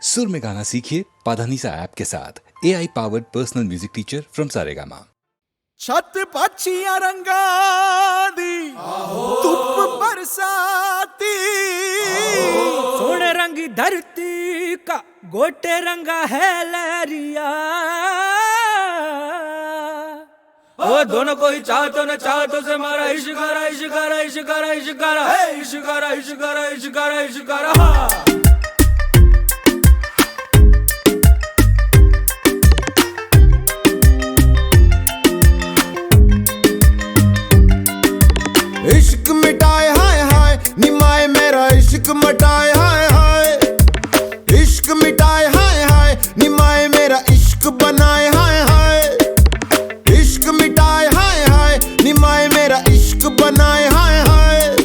सुर में गाना सीखिए पाधानीसा ऐप के साथ। AI powered personal music teacher from Saregama. छत पक्षियां रंगा दी धूप बरसाती, सोने रंगी धरती का गोटे रंगा है लहरिया। ओ दोनों को ही चाहतो न चाहतो से मारा इश्कारा इश्कारा इश्कारा इश्कारा है इश्कारा इश्कारा इश्कारा इश्कारा। इश्क मिटाए हाय हाय निमाए मेरा इश्क मिटाए हाय हाय, इश्क मिटाए हाय हाय निमाए मेरा इश्क बनाए हाय हाय, इश्क मिटाए हाय हाय निमाए मेरा इश्क बनाए हाय हाय।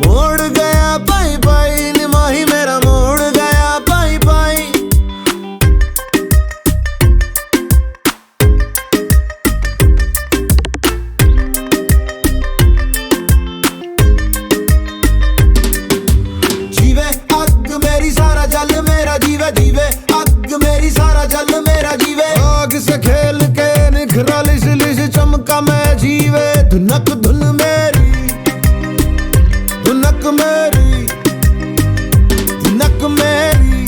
मोड़ गया बाई बाई निमाही मेरा मोड़ गया बाई बाई। जीवे अग मेरी सारा जल मेरा जीवे जीवे अग मेरी सारा जल मेरा जीवे। आग से खेल के निखरा लिस लिस चमका मैं जीवे। धुनक धुन मेरी धुनक मेरी धुनक मेरी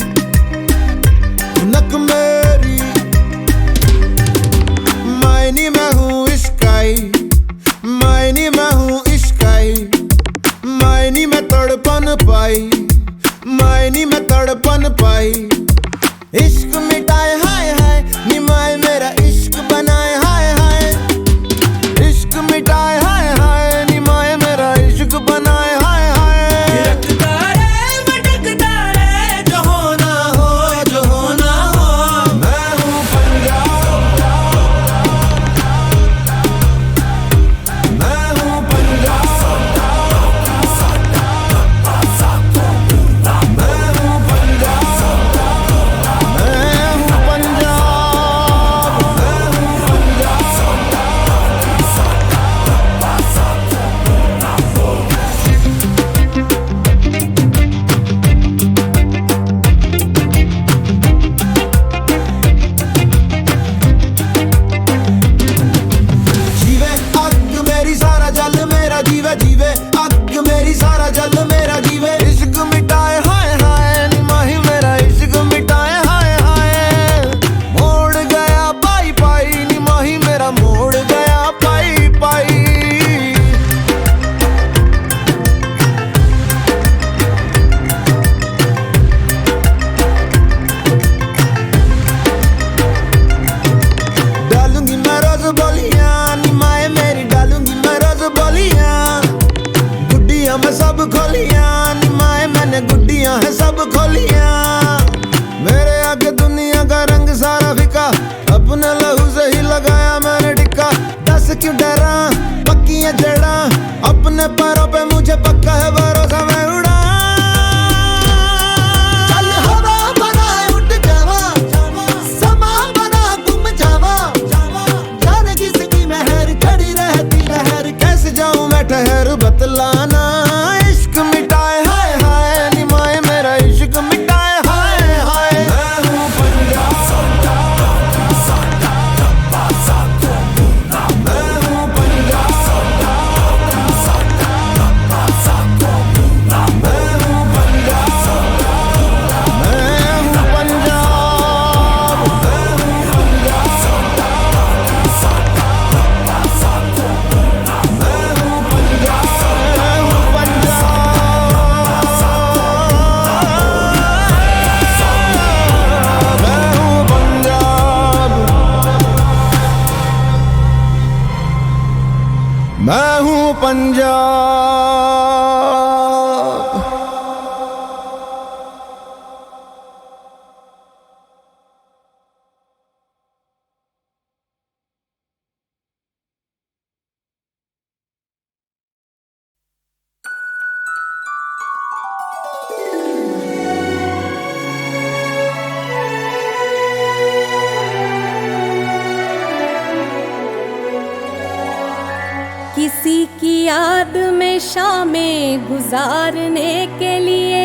धुनक मेरी। मायनी मैं हूँ इश्काई मायनी मैं हूँ इश्काई, मायनी में तड़पन पाई मायनी में तड़पन पाई। इश्क मिटाए हाय हाय निमाए मेरा इश्क बनाए हाय हाय, इश्क मिटाए हाय हाय निमाए मेरा इश्क बनाए हाय हाय। थिरकता रे भटकता रे जो होना हो जो होना हो। मैं हूँ पंजाब मैं हूँ पंजाब मैं हूँ पंजाब मैं हूँ पंजाब मैं हूँ जीवे अग मेरी सारा जल मेरा जीवे जीवे अग मेरी सारा जल मेरा जीवे। इश्क मिटाए हाय हाय निमाही मेरा इश्क मिटाए हाय हाय। मोड़ गया पाई पाई निमाही मेरा मोड़ गया पाई पाई। डालूंगी मैं रोज बोलियां निमाए मेरी डालूंगी मैं रोज बोलियां। गुड्डियां मैं सब खोलियां निमाए मैंने गुड्डियां है सब खोलियां। मेरे आगे दुनिया का रंग सारा फिका अपने लहू से ही लगाया मैंने टिक्का। दस क्यों डरा पक्की है जड़ा अपने पैरों पे मुझे पक्का है भरोसा मैं उड़ा। चल हवा बना उठ जावा समा बना गुम जावा। जाने किसकी मेहर खड़ी रहती लहर कैसे जाऊं मैं ठहर बतलाना। इश्क मिटाए हाय हाय निमाए मेरा इश्क मिटाए हाय हाय। मैं हूँ पंजाब मैं हूँ पंजाब मैं हूँ पंजाब मैं हूँ पंजाब मैं हूँ पंजाब। किसी की याद में शामें गुजारने के लिए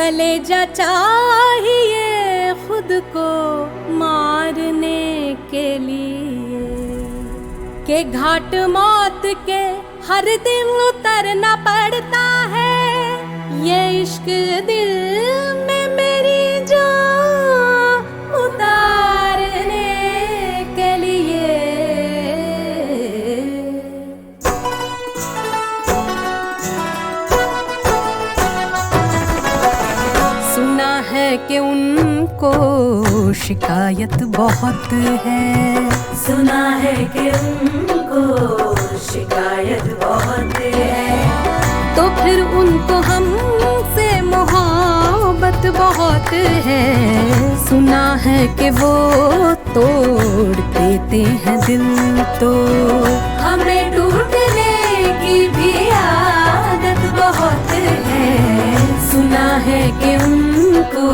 कलेजा चाहिए खुद को मारने के लिए, के घाट मौत के हर दिन उतरना पड़ता है। ये इश्क दिल में मेरी जान उतारने के लिए। सुना है कि उनको शिकायत बहुत है, सुना है कि उनको शिकायत बहुत है, तो फिर उनको हमसे मोहब्बत बहुत है। सुना है कि वो तोड़ देते हैं दिल, तो हमें टूटने की भी आदत बहुत है। सुना है कि उनको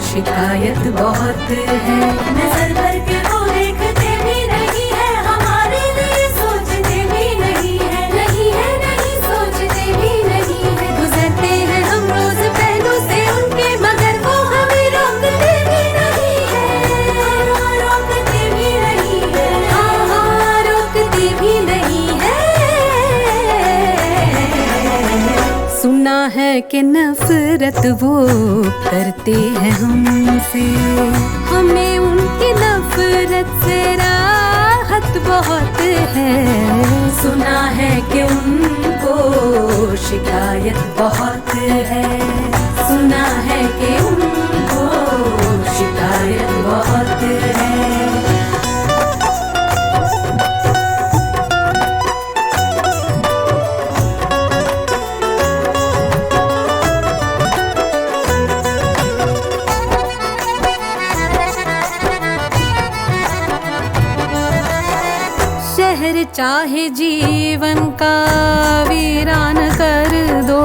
शिकायत बहुत है। नजर भर के वो देखते भी नहीं है, हमारे लिए सोचते भी नहीं है, नहीं है नहीं सोचते भी नहीं है। गुजरते हैं हम रोज पहलू से उनके, मगर वो हमें रोकते भी नहीं है, रोकते भी नहीं है, हाँ रोकते भी नहीं है। सुना है कि नफरत वो करते हैं हमसे, हमें उनकी नफरत से राहत बहुत है। सुना है कि उनको शिकायत बहुत है, सुना है कि उनको शिकायत बहुत है। शहर चाहे जीवन का वीरान कर दो,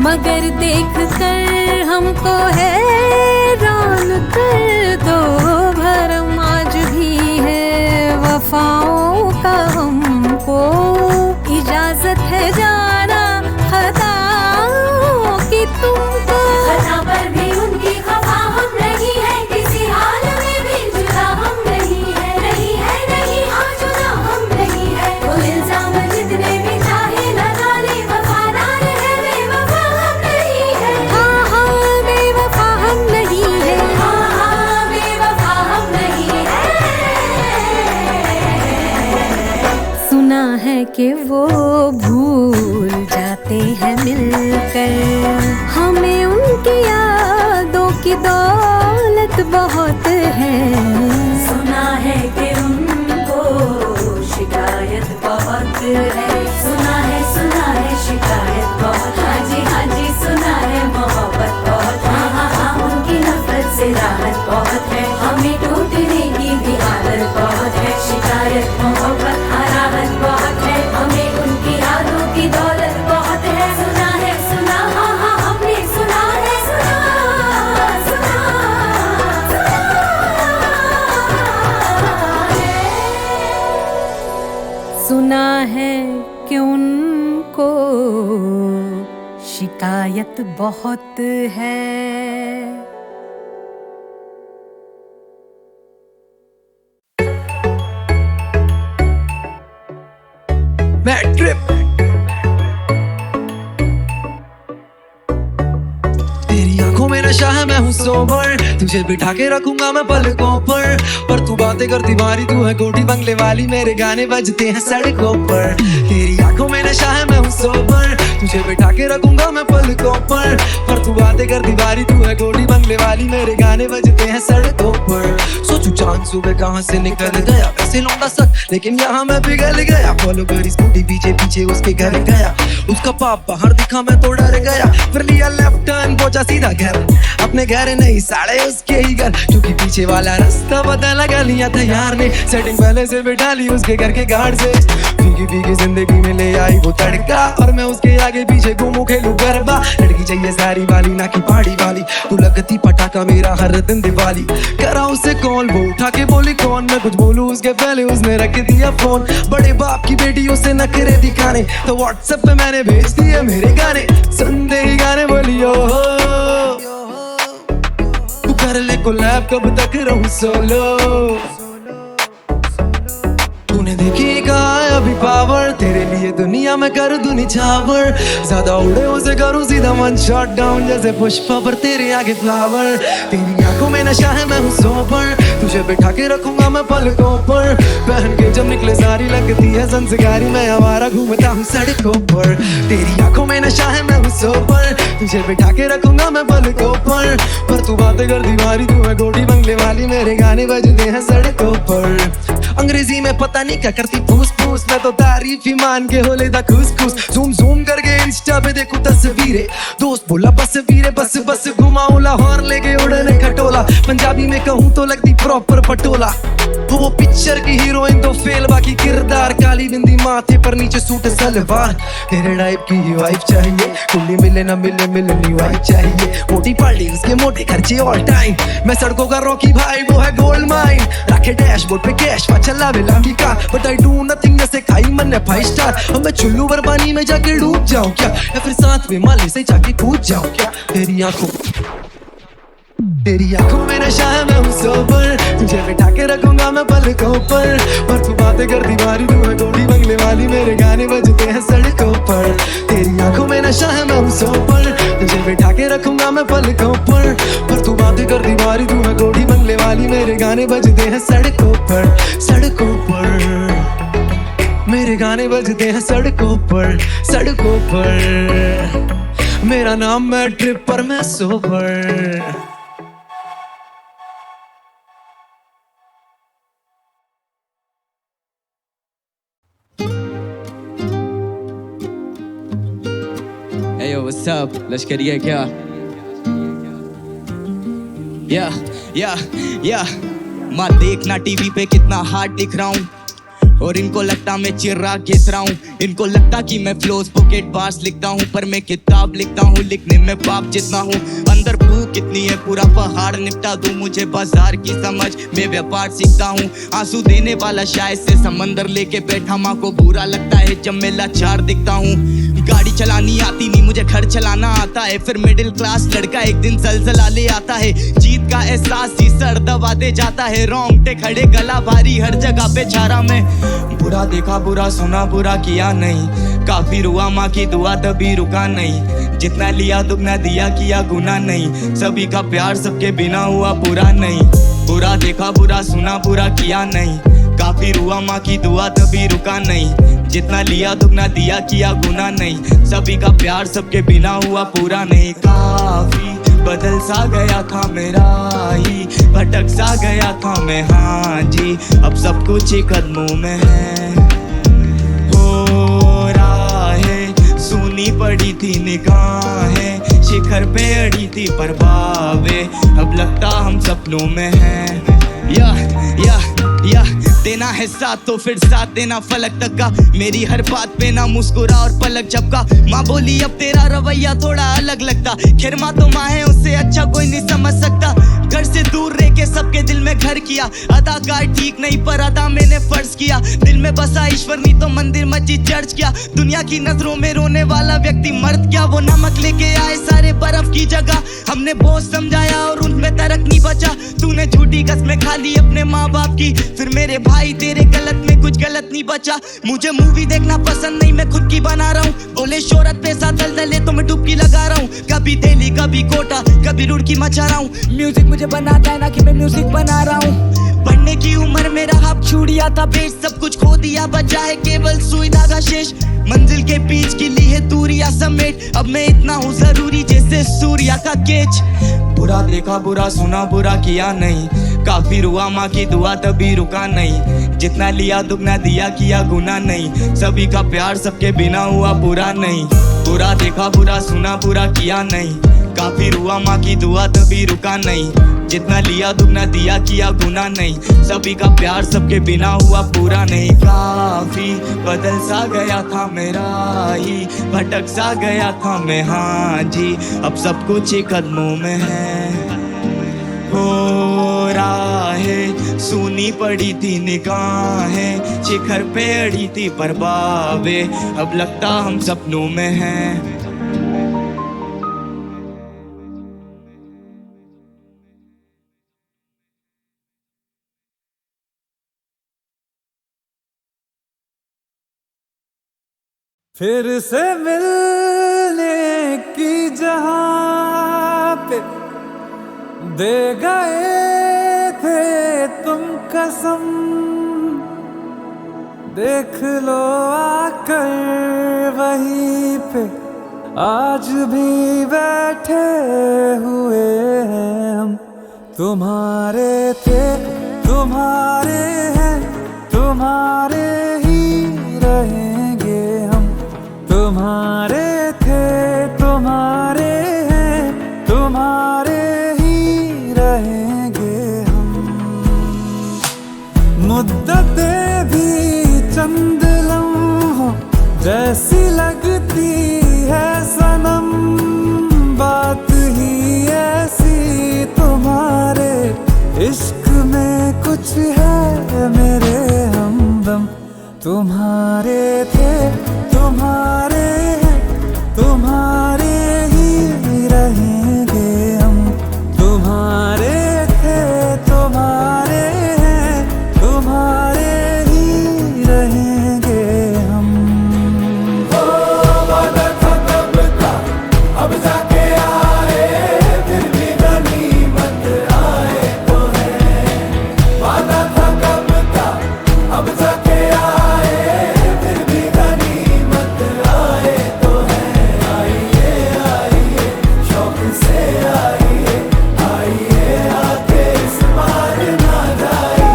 मगर देख कर हमको हैरान कर दो। भरम आज भी है वफाओं का, हमको इजाजत है जाना खताओं की तुमको। खता पर भी उनकी खफा हम नहीं है, किसी हाल में भी जुदा हम नहीं है, नहीं है नहीं हाँ जुदा हम नहीं है। वो इल्जाम जितने भी चाहे लगा ले, वफादार है बेवफा हम नहीं है, हाँ हाँ बेवफा हम नहीं है, हाँ हाँ बेवफा हम नहीं है। सुना है कि वो भूल जाते हैं मिलकर, हमें उनकी यादों की दौलत बहुत है। सुना है कि उनको शिकायत बहुत है, सुना है शिकायत बहुत। हाँ जी सुना है मोहब्बत बहुत, हाँ हाँ उनकी नफरत से राहत बहुत है, हमें टूटने की भी आदत बहुत है। शिकायत मोहब्बत हाँ राहत बहुत है, हमें उनकी यादों की दौलत बहुत है। सुना हाँ हाँ हमने सुना है, सुना सुना है कि उनको शिकायत बहुत है। Bad trip. तेरी आंखों में नशा है मैं हूँ सोबर, तुझे बिठा के रखूंगा मैं पलकों पर तू बातें करती मारी तू है कोठी बंगले वाली, मेरे गाने बजते हैं सड़कों पर। तेरी आंखों में नशा है मैं हूँ सोबर, तुझे बिठा के रखूंगा मैं पलकों पर तू बातें करती मारी तू है कोठी बंगले वाली, मेरे गाने बजते हैं सड़कों पर। सोचू चांद सुबह कहाँ से निकल गया, वैसे लौंडा सक लेकिन यहाँ मैं पिघल गया। फॉलो करी स्कूटी पीछे पीछे उसके घर गया, उसका पाप बाहर दिखा मैं तो डर गया। फिर लिया लेफ्ट टर्न पहुंचा सीधा घर, अपने घर नहीं साढ़े उसके ही घर, क्योंकि पीछे वाला रास्ता पता लगा लिया था यार ने। सेटिंग पहले से बिठा ली उसके घर के गार्ड से, फीकी फीकी जिंदगी में ले आई वो तड़का, और मैं उसके आगे पीछे घूमू खेलू गरबा। लड़की चाहिए सारी वाली ना की पहाड़ी वाली, तू लगती पटाखा मेरा हर दिन दिवाली। करा उसे कॉल वो उठा के बोली कौन, मैं कुछ बोलूं उसके पहले उसने रख दिया फोन। बड़े बाप की बेटी उसे नखरे दिखाने, तो व्हाट्सएप पे मैंने भेज दिए मेरे गाने, सुनते ही गाने बोलियो कर ले कोलैब, कब तक रहूं सोलो। तूने देखी कहा है अभी पावर, तेरे लिए दुनिया में कर दूं निछावर। ज्यादा उड़े उसे करूं सीधा वन शॉट डाउन, जैसे पुष्पा पर तेरे आगे फ्लावर। तेरी आंखों में नशा है मैं हूं सोबर, तुझे बिठा के रखूंगा मैं पलकों पर। पहन के जब निकले सारी लगती है संस्कारी, मैं आवारा घूमता हूं सड़कों पर। तेरी आंखों में नशा है मैं हूं सोबर, तुझे बिठा के रखूंगा मैं पलकों पर तू बातें कर दीवारी, तू है कोठी बंगले वाली, मेरे गाने बजते हैं सड़कों पर। अंग्रेजी में पता नहीं क्या करती फूस फूस, मैं तो तारीफ ही मान के हो लेता खुश खुश। जूम जूम करके इंस्टा पे देखूं तस्वीरें, दोस्त बोला बस वीरे बस बस घुमाऊं लाहौर लेके उड़ने खटोला। पंजाबी में कहूँ तो लगती प्रॉपर पटोला, वो पिक्चर की हीरोइन तो फेल, बाकी किरदार काली बिंदी माथे पर नीचे सूट सलवार। तेरे टाइप की ही वाइफ चाहिए, कुल्ली मिले ना मिले मिलनी वाइफ चाहिए। मोटी पार्टी उसके मोटे खर्चे ऑल टाइम, मैं सड़कों का रॉकी भाई वो है गोल्ड माइन। रखे डैशबोर्ड पे कैश चला वे लांगी का, बट आई डू नथिंग जैसे खाई मन 5 स्टार। अब मैं चुल्लू भर पानी में जाके डूब जाऊं क्या, या फिर साथ में माले से जाके कूद जाऊं क्या। तेरी आंखों में नशा है मैं हूं सोबर, तुझे बिठा के रखूंगा मैं पलकों पर तू बातें कर दीवारी, तू है कोठी बंगले वाली, मेरे गाने बजते हैं सड़कों पर। तेरी आंखों में नशा है मैं हूं सोबर, तुझे बिठा के रखूंगा मैं पलकों पर तू बातें कर दीवारी, तू है कोठी बंगले वाली, मेरे गाने बजते हैं सड़कों पर। सड़कों पर मेरे गाने बजते हैं सड़कों पर, सड़कों पर मेरा नाम है ट्रिप पर मैं sober. Hey yo, what's up? लश्करिया क्या? या माँ देखना टीवी पे कितना हार्ड दिख रहा हूँ, और इनको लगता मैं चिर्राग घिस रहा हूँ। इनको लगता कि मैं फ्लोज पॉकेट बार्स लिखता हूँ, पर मैं किताब लिखता हूँ, लिखने में बाप जितना हूँ। अंदर भूख कितनी है पूरा पहाड़ निपटा दूँ, मुझे बाजार की समझ मैं व्यापार सीखता हूँ। आंसू देने वाला शायद से समंदर लेके बैठा, माँ को बुरा लगता है जब मैं लाचार दिखता हूँ। गाड़ी चलानी आती नहीं मुझे, घर चलाना आता है, फिर मिडिल क्लास लड़का एक दिन जलजला ले आता है। जीत का एहसास ही सर दबा दे जाता है, रोंगटे खड़े गला भारी हर जगह पे छारा में। बुरा देखा बुरा सुना बुरा किया नहीं, काफी रुआ माँ की दुआ तभी रुका नहीं। जितना लिया दुगना दिया किया गुना नहीं, सभी का प्यार सबके बिना हुआ पूरा नहीं। बुरा देखा बुरा सुना बुरा किया नहीं, काफी रुआ माँ की दुआ तभी रुका नहीं। जितना लिया दुगना दिया किया गुना नहीं, सभी का प्यार सबके बिना हुआ पूरा नहीं। काफी बदल सा गया था मेरा ही, भटक सा गया था मैं, हाँ जी अब सब कुछ ही कदमों में है। हो राहें सुनी पड़ी थी निगाहें, शिखर पे अड़ी थी पर बावे, अब लगता हम सपनों में हैं। या देना है साथ तो फिर साथ देना फलक तक का, मेरी हर बात पे ना मुस्कुरा और पलक झपका। माँ बोली अब तेरा रवैया थोड़ा अलग लगता, खैर माँ तो माँ है उससे अच्छा कोई नहीं समझ सकता। घर से दूर रह के सबके दिल में घर किया, अदाकार ठीक नहीं पर अदा मैंने फर्ज किया। दिल में बसा ईश्वर नहीं तो मंदिर मस्जिद चर्च किया, दुनिया की नजरों में रोने वाला व्यक्ति मर्द क्या। वो नमक लेके आए सारे बर्फ की जगह, हमने बोझ समझाया और उनमें तरक नहीं बचा। तूने झूठी कसमें खा ली अपने माँ बाप की, फिर मेरे भाई तेरे गलत में कुछ गलत नहीं बचा। मुझे मूवी देखना पसंद नहीं मैं खुद की बना रहा हूँ, बोले शोहरत पैसा दलदले तो मैं डुबकी लगा रहा हूँ। कभी दिल्ली कभी कोटा कभी रुड़की मचा रहा हूँ, म्यूजिक मुझे बनाता है ना कि मैं म्यूजिक बना रहा हूँ। पढ़ने की उम्र में रहा छूड़िया था बेच, सब कुछ खो दिया बचा है केवल सुई धागा शेष। मंजिल के बीच की ली है दूरिया समेट, अब मैं इतना हूँ जरूरी जैसे सूर्या का केच। बुरा देखा बुरा सुना बुरा किया नहीं, काफी रुआ माँ की दुआ तभी रुका नहीं। जितना लिया दुगना दिया किया गुना नहीं, सभी का प्यार सबके बिना हुआ पूरा नहीं। बुरा देखा बुरा सुना बुरा किया नहीं, काफी रुआ माँ की दुआ तभी रुका नहीं। जितना लिया दुगना दिया किया गुना नहीं, सभी का प्यार सबके बिना हुआ पूरा नहीं। काफी बदल सा गया था मेरा ही, भटक सा गया था मैं, हाँ जी अब सब कुछ ही कदमों में है। हो राहें सुनी पड़ी थी निगाहें, शिखर पे अड़ी थी पर बावे, अब लगता हम सपनों में हैं। फिर से मिलने की जहां पे दे गए थे तुम कसम, देख लो आकर वहीं पे आज भी बैठे हुए हैं हम। तुम्हारे थे तुम्हारे हैं, तुम्हारे ही रहेंगे हम। तुम्हारे थे तुम्हारे हैं, तुम्हारे ही रहेंगे हम। मुद्दतें भी चंद लम्हों जैसी लगती है सनम, बात ही ऐसी तुम्हारे इश्क में कुछ है मेरे हमदम। तुम्हारे थे तुम्हारे हैं, तुम्हारे ही रहेंगे हम। तुम्हारे थे तुम्हारे हैं, तुम्हारे ही रहेंगे हम। वादा था कब का अब जाके आए, फिर भी गनीमत आए तो है। वादा था कब का अब जाके आए, फिर भी गनीमत आए तो है। आइए आइए शौक से आइए, आइए आके इस बार ना जाइए।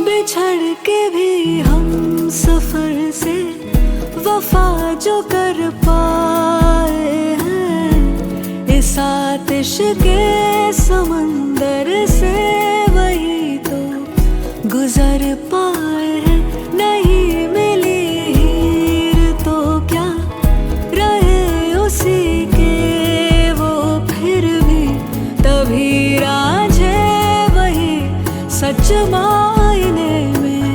बिछड़ के भी हम सफर से वफा जो कर पाए हैं, इस आतिश के समंदर से वही तो गुजर पाए हैं। नहीं मिली हीर तो क्या रहे उसी के वो फिर भी, तभी रांझे वही सच मायने में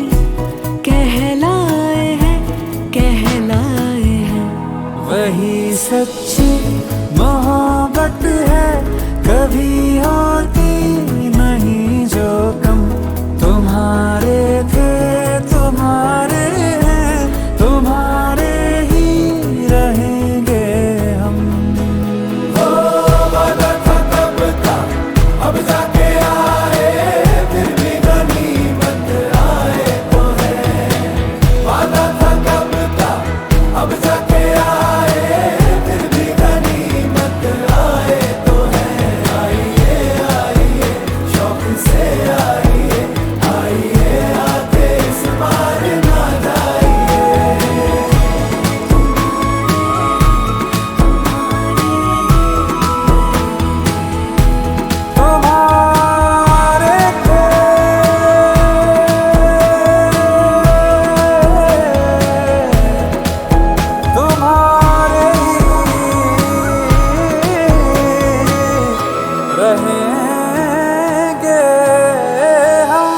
कहलाए हैं, कहलाए हैं। वही सच्ची मोहब्बत है, कभी होती नहीं जो कम। तुम्हारे थे तुम्हारे हैं, तुम्हारे ही रहेंगे हम। वादा था कब का अब जाके आए, फिर भी गनीमत आए तो है। वादा था कब का अब जाके आए, फिर भी गनीमत आए तो है। आइए आइए शौक से आइए, आइए आके इस बार ना जाइए। तुम्हारे थे तुम्हारे ही रहेंगे हम।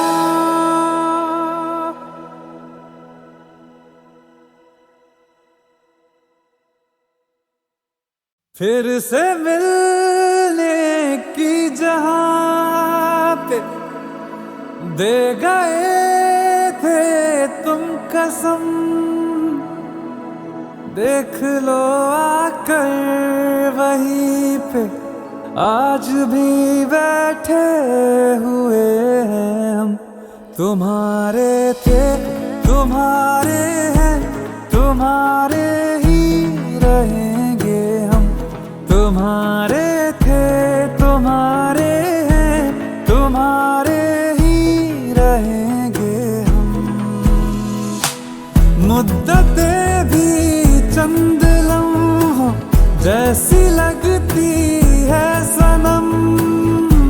फिर से मिलने की जहां पे दे गए थे तुम कसम, देख लो आकर वहीं पे आज भी बैठे हुए हैं हम। तुम्हारे थे तुम्हारे हैं, तुम्हारे ही रहेंगे हम। तुम्हारे थे तुम्हारे हैं, तुम्हारे ही रहेंगे हम। मुद्दतें भी चंद लम्हों जैसी लगती है सनम,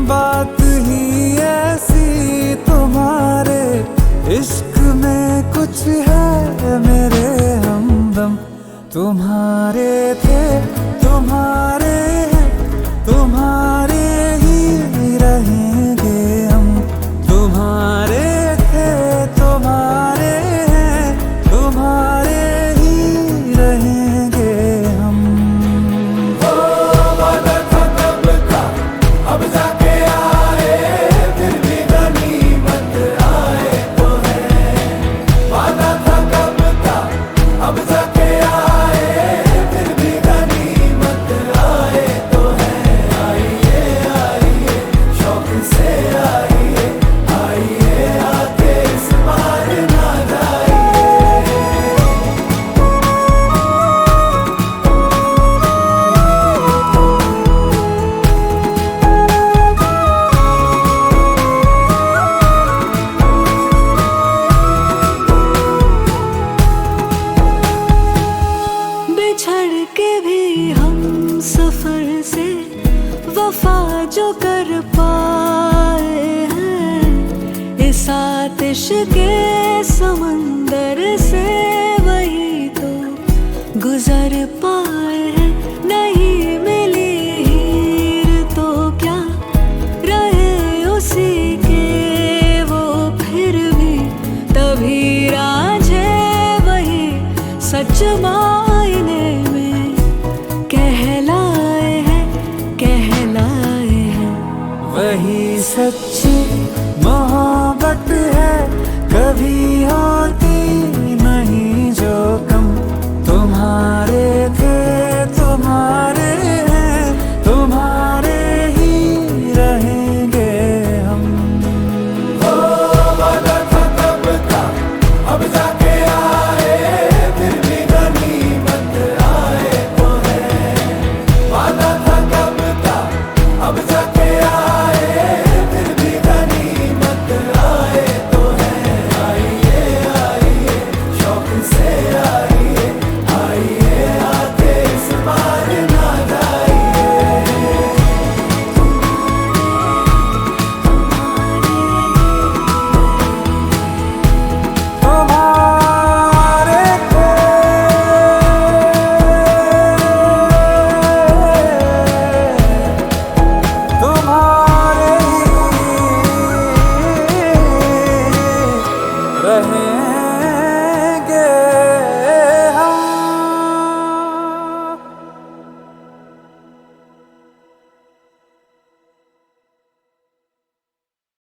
बात ही ऐसी तुम्हारे इश्क में कुछ है मेरे हमदम। तुम्हारे थे तुम्हारे हैं, तुम्हारे ही रहेंगे हम। तुम्हारे थे तुम्हारे हैं, वफा जो कर पाए हैं इस आतिश के समंदर से, वही तो गुजर पाए हैं। नहीं मिली हीर तो क्या रहे उसी के वो फिर भी, तभी रांझे वही सच मायने में कहलाए हैं, कहलाए हैं। वही सच्ची